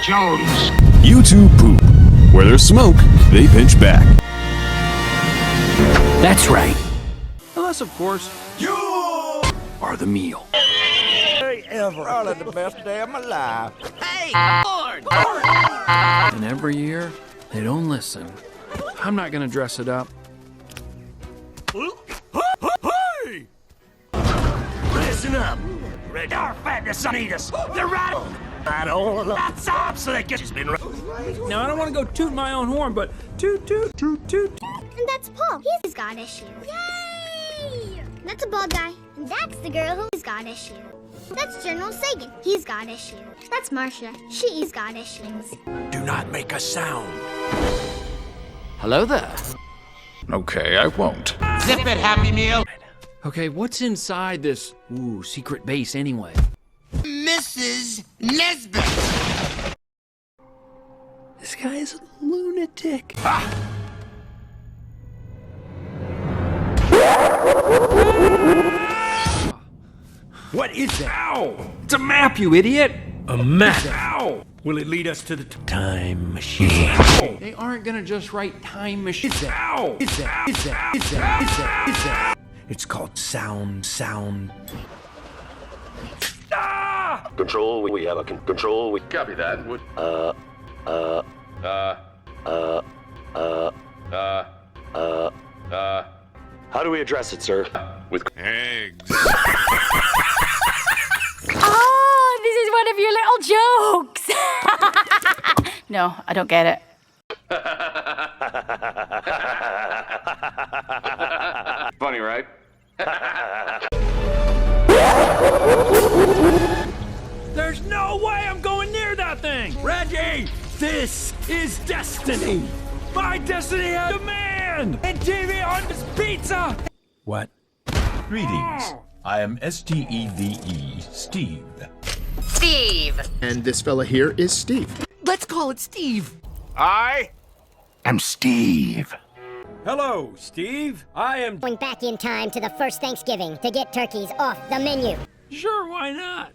Jones. You two poop. Where there's smoke, they pinch back. That's right. Unless, of course, you are the meal. Probably the best day of my life. And every year, they don't listen. I'm not gonna dress it up. Hey! Listen up. Red our fatness on eat us. They're rattled. I don't know. That's up so they get just been Now, I don't want to go toot my own horn, but toot, toot, toot, toot. And that's Paul. He's got issues. Yay! That's a bald guy. And that's the girl who's got issues. That's General Sagan. He's got issues. That's Marcia. She's got issues. Do not make a sound. Hello there. Okay, I won't. Zip it, Happy Meal. Okay, what's inside this, secret base anyway? Mrs. Nesbit. This guy is a lunatic. What is that? Ow! It's a map, you idiot! A map. Ow! Will it lead us to the time machine? Ow! They aren't gonna just write time machine. Ow! Is that? It's called sound. Ah! Control, we have a control. We Copy that. Would how do we address it, sir? with eggs. Oh, this is one of your little jokes. No, I don't get it. Funny, right? There's no way I'm going near that thing! Reggie! This is destiny! My destiny has demand! And TV on this pizza! What? Greetings. I am Steve, Steve. Steve. And this fella here is Steve. Let's call it Steve. I I'm Steve. Hello, Steve. I am Going back in time to the first Thanksgiving to get turkeys off the menu. Sure, why not?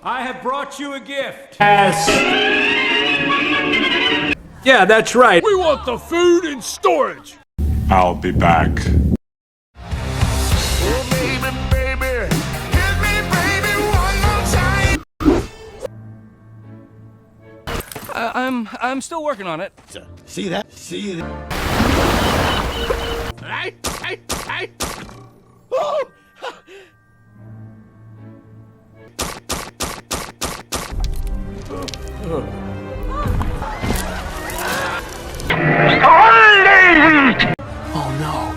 I have brought you a gift. Yes. Yeah, that's right. We want the food in storage. I'll be back. I'm still working on it. See that? Hey! Oh no.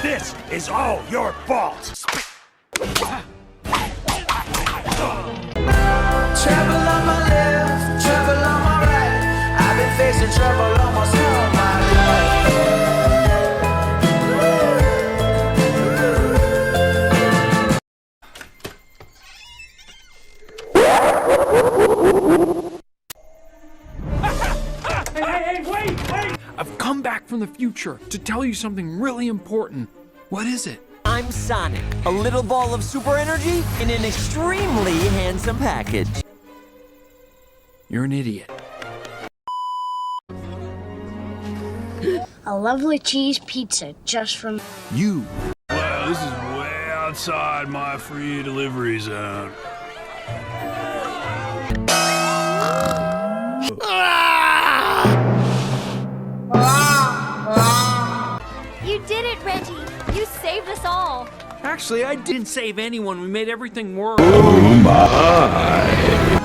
This is all your fault. Trouble on my left, trouble on my right. I've been facing trouble almost all my Hey, wait! I've come back from the future to tell you something really important. What is it? I'm Sonic, a little ball of super energy in an extremely handsome package. You're an idiot. A lovely cheese pizza just from... You. Well, this is way outside my free delivery zone. You did it, Reggie. You saved us all. Actually, I didn't save anyone. We made everything work. Oh my!